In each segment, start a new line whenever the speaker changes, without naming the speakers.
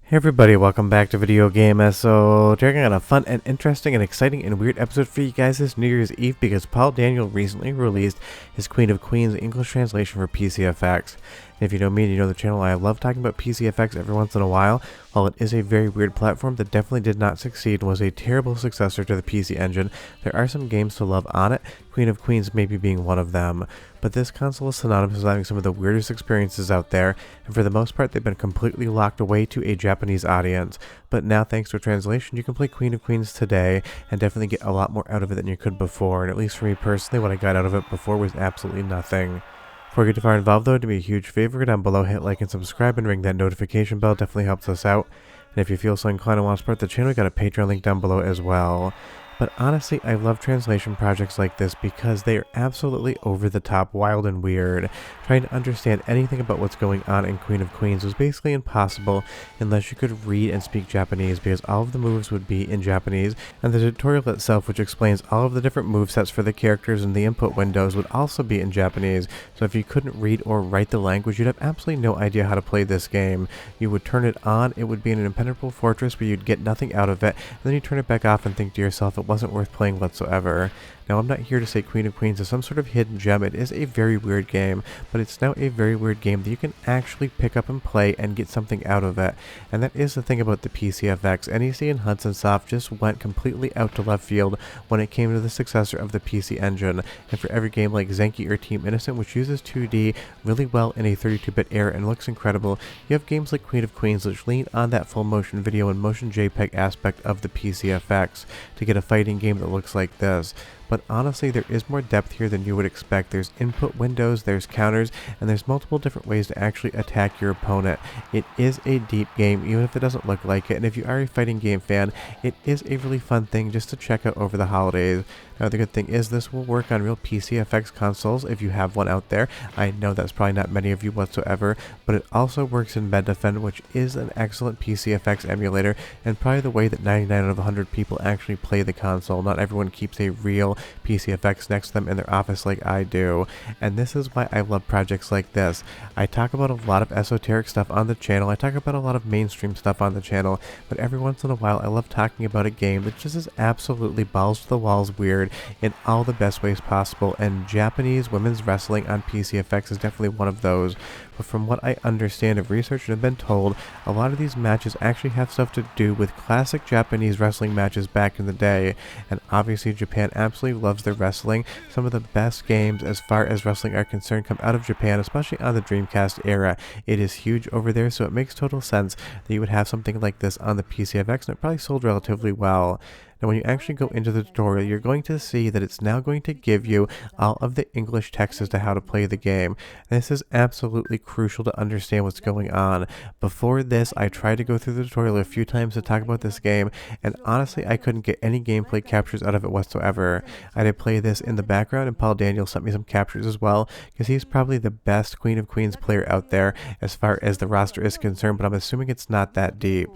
Hey everybody, welcome back to Video Game SO. Today I got a fun and interesting and exciting and weird episode for you guys this New Year's Eve because Paul Daniel recently released his Queen of Queens English translation for PCFX. And if you know me and you know the channel, I love talking about PCFX every once in a while. While it is a very weird platform that definitely did not succeed and was a terrible successor to the PC Engine, there are some games to love on it, Queen of Queens maybe being one of them. But this console is synonymous with having some of the weirdest experiences out there, and for the most part they've been completely locked away to a Japanese audience. But now thanks to a translation, you can play Queen of Queens today and definitely get a lot more out of it than you could before, and at least for me personally, what I got out of it before was absolutely nothing. Before we get too far involved though, do me a huge favor, down below hit like and subscribe and ring that notification bell, definitely helps us out. And if you feel so inclined and want to support the channel, we got a Patreon link down below as well. But honestly, I love translation projects like this because they are absolutely over the top, wild and weird. Trying to understand anything about what's going on in Queen of Queens was basically impossible unless you could read and speak Japanese, because all of the moves would be in Japanese, and the tutorial itself, which explains all of the different movesets for the characters and the input windows, would also be in Japanese. So if you couldn't read or write the language, you'd have absolutely no idea how to play this game. You would turn it on, it would be in an impenetrable fortress where you'd get nothing out of it, and then you turn it back off and think to yourself it wasn't worth playing whatsoever. Now, I'm not here to say Queen of Queens is some sort of hidden gem. It is a very weird game, but it's now a very weird game that you can actually pick up and play and get something out of it. And that is the thing about the PCFX. NEC and Hudson Soft just went completely out to left field when it came to the successor of the PC Engine. And for every game like Zenki or Team Innocent, which uses 2D really well in a 32-bit era and looks incredible, you have games like Queen of Queens which lean on that full motion video and motion JPEG aspect of the PCFX to get a fighting game that looks like this. But honestly, there is more depth here than you would expect. There's input windows, there's counters, and there's multiple different ways to actually attack your opponent. It is a deep game, even if it doesn't look like it, and if you are a fighting game fan, it is a really fun thing just to check out over the holidays. Now, the good thing is this will work on real PCFX consoles if you have one out there. I know that's probably not many of you whatsoever, but it also works in Mednafen, which is an excellent PCFX emulator, and probably the way that 99 out of 100 people actually play the console. Not everyone keeps a real PCFX next to them in their office like I do, and this is why I love projects like this. I talk about a lot of esoteric stuff on the channel, I talk about a lot of mainstream stuff on the channel, but every once in a while I love talking about a game that just is absolutely balls to the walls weird in all the best ways possible, and Japanese women's wrestling on PCFX is definitely one of those. But from what I understand of research and have been told, a lot of these matches actually have stuff to do with classic Japanese wrestling matches back in the day, and obviously Japan absolutely loves their wrestling. Some of the best games as far as wrestling are concerned come out of Japan, especially on the Dreamcast era. It is huge over there, so it makes total sense that you would have something like this on the PCFX, and it probably sold relatively well. Now, when you actually go into the tutorial, you're going to see that it's now going to give you all of the English text as to how to play the game. This is absolutely crucial to understand what's going on. Before this, I tried to go through the tutorial a few times to talk about this game, and honestly, I couldn't get any gameplay captures out of it whatsoever. I did play this in the background, and Paul Daniel sent me some captures as well, because he's probably the best Queen of Queens player out there as far as the roster is concerned, but I'm assuming it's not that deep.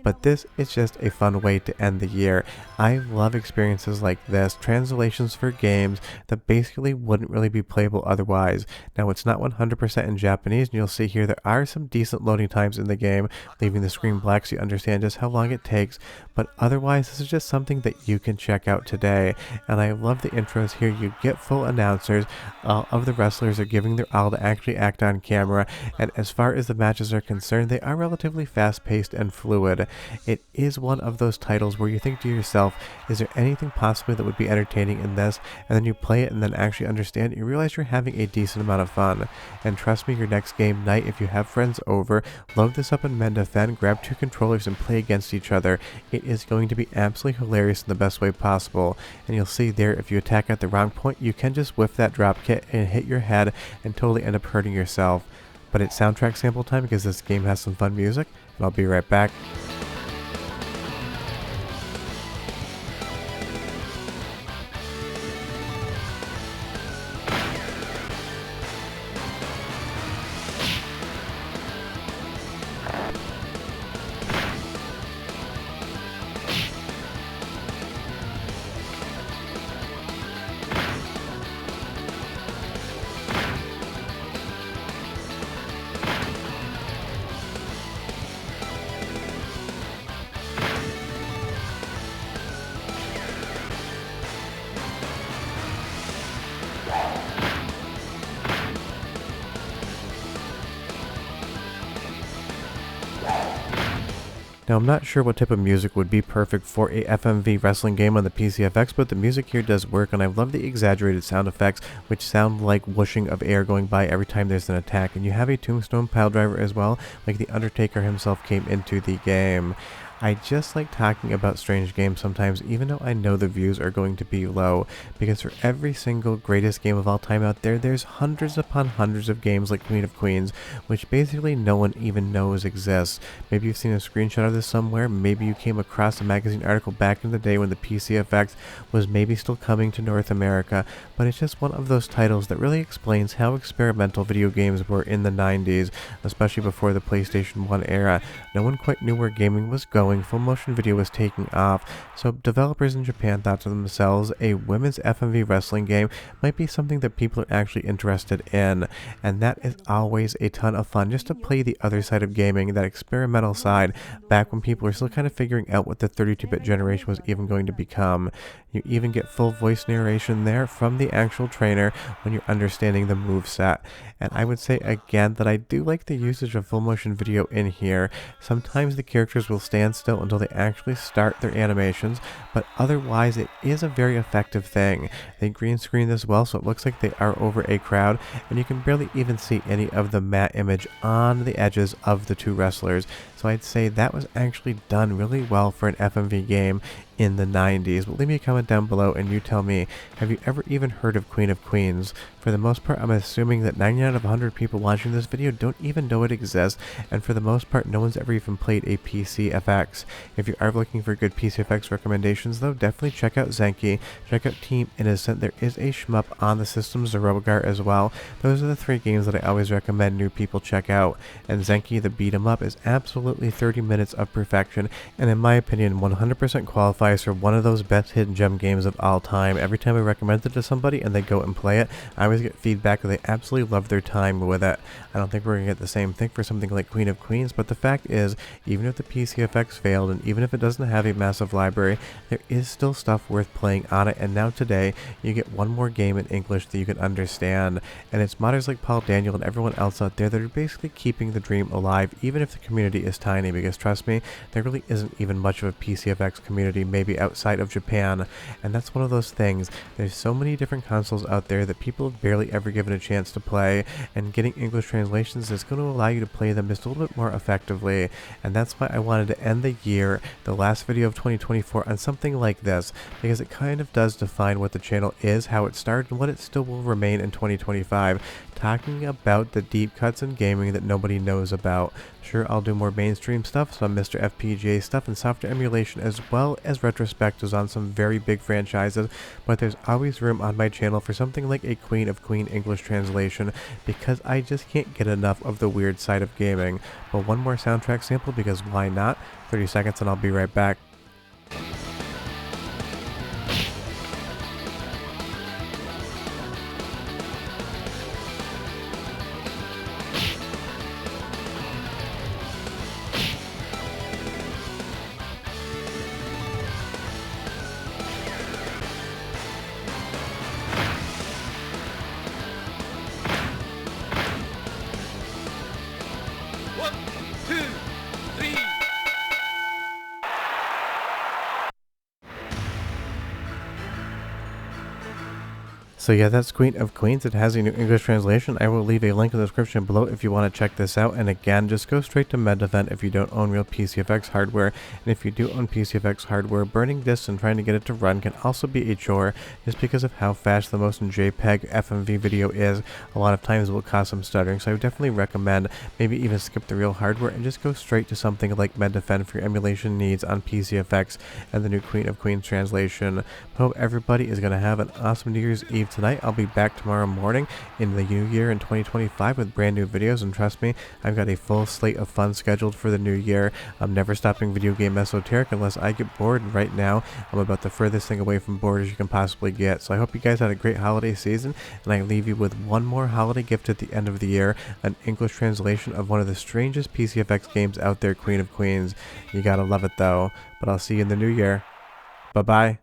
But this is just a fun way to end the year. I love experiences like this, translations for games that basically wouldn't really be playable otherwise. Now, it's not 100% in Japanese, and you'll see here there are some decent loading times in the game, leaving the screen black so you understand just how long it takes, but otherwise this is just something that you can check out today. And I love the intros here. You get full announcers, all of the wrestlers are giving their all to actually act on camera, and as far as the matches are concerned, they are relatively fast-paced and fluid. It is one of those titles where you think to yourself, is there anything possibly that would be entertaining in this? And then you play it and then actually understand it, you realize you're having a decent amount of fun. And trust me, your next game night, if you have friends over, load this up in Mednafen, grab 2 controllers and play against each other. It is going to be absolutely hilarious in the best way possible. And you'll see there, if you attack at the wrong point, you can just whiff that drop kit and hit your head and totally end up hurting yourself. But it's soundtrack sample time because this game has some fun music, and I'll be right back. Now, I'm not sure what type of music would be perfect for a FMV wrestling game on the PCFX, but the music here does work, and I love the exaggerated sound effects, which sound like whooshing of air going by every time there's an attack. And you have a tombstone piledriver as well, like the Undertaker himself came into the game. I just like talking about strange games sometimes, even though I know the views are going to be low, because for every single greatest game of all time out there, there's hundreds upon hundreds of games like Queen of Queens, which basically no one even knows exists. Maybe you've seen a screenshot of this somewhere, maybe you came across a magazine article back in the day when the PCFX was maybe still coming to North America, but it's just one of those titles that really explains how experimental video games were in the 90s, especially before the PlayStation 1 era. No one quite knew where gaming was going. Full motion video was taking off, so developers in Japan thought to themselves, a women's FMV wrestling game might be something that people are actually interested in, and that is always a ton of fun, just to play the other side of gaming, that experimental side, back when people were still kind of figuring out what the 32-bit generation was even going to become. You even get full voice narration there from the actual trainer when you're understanding the moveset. And I would say again that I do like the usage of full motion video in here. Sometimes the characters will stand still until they actually start their animations, but otherwise it is a very effective thing. They green screen this well, so it looks like they are over a crowd, and you can barely even see any of the matte image on the edges of the two wrestlers. So I'd say that was actually done really well for an FMV game in the 90s. But leave me a comment down below and you tell me, have you ever even heard of Queen of Queens? For the most part, I'm assuming that 99 out of 100 people watching this video don't even know it exists, and for the most part, no one's ever even played a PCFX. If you are looking for good PCFX recommendations though, definitely check out Zenki, check out Team Innocent. There is a shmup on the system, Zerogar as well. Those are the three games that I always recommend new people check out, and Zenki the beat 'em up is absolutely 30 minutes of perfection, and in my opinion 100% qualifies for one of those best hidden gem games of all time. Every time I recommend it to somebody and they go and play it, I always get feedback that they absolutely love their time with it. I don't think we're going to get the same thing for something like Queen of Queens, but the fact is, even if the PCFX failed and even if it doesn't have a massive library, there is still stuff worth playing on it, and now today you get one more game in English that you can understand, and it's modders like Paul Daniel and everyone else out there that are basically keeping the dream alive, even if the community is tiny, because trust me, there really isn't even much of a PCFX community maybe outside of Japan, and that's one of those things. There's so many different consoles out there that people have barely ever given a chance to play, and getting English translations is going to allow you to play them just a little bit more effectively, and that's why I wanted to end the year, the last video of 2024, on something like this, because it kind of does define what the channel is, how it started, and what it still will remain in 2025, talking about the deep cuts in gaming that nobody knows about. Sure, I'll do more mainstream stuff, some Mr. FPGA stuff and software emulation, as well as retrospectives on some very big franchises, but there's always room on my channel for something like a Queen of Queen English translation, because I just can't get enough of the weird side of gaming. But one more soundtrack sample, because why not? 30 seconds and I'll be right back. So yeah, that's Queen of Queens. It has a new English translation. I will leave a link in the description below if you want to check this out. And again, just go straight to Mednafen if you don't own real PCFX hardware. And if you do own PCFX hardware, burning discs and trying to get it to run can also be a chore, just because of how fast the motion JPEG FMV video is. A lot of times it will cause some stuttering, so I would definitely recommend maybe even skip the real hardware and just go straight to something like Mednafen for your emulation needs on PCFX and the new Queen of Queens translation. Hope everybody is going to have an awesome New Year's Eve tonight. I'll be back tomorrow morning in the new year in 2025 with brand new videos, and trust me, I've got a full slate of fun scheduled for the new year. I'm never stopping video game esoteric unless I get bored, and right now I'm about the furthest thing away from bored as you can possibly get. So I hope you guys had a great holiday season, and I leave you with one more holiday gift at the end of the year, an English translation of one of the strangest PCFX games out there, Queen of Queens. You gotta love it though, but I'll see you in the new year. Bye bye.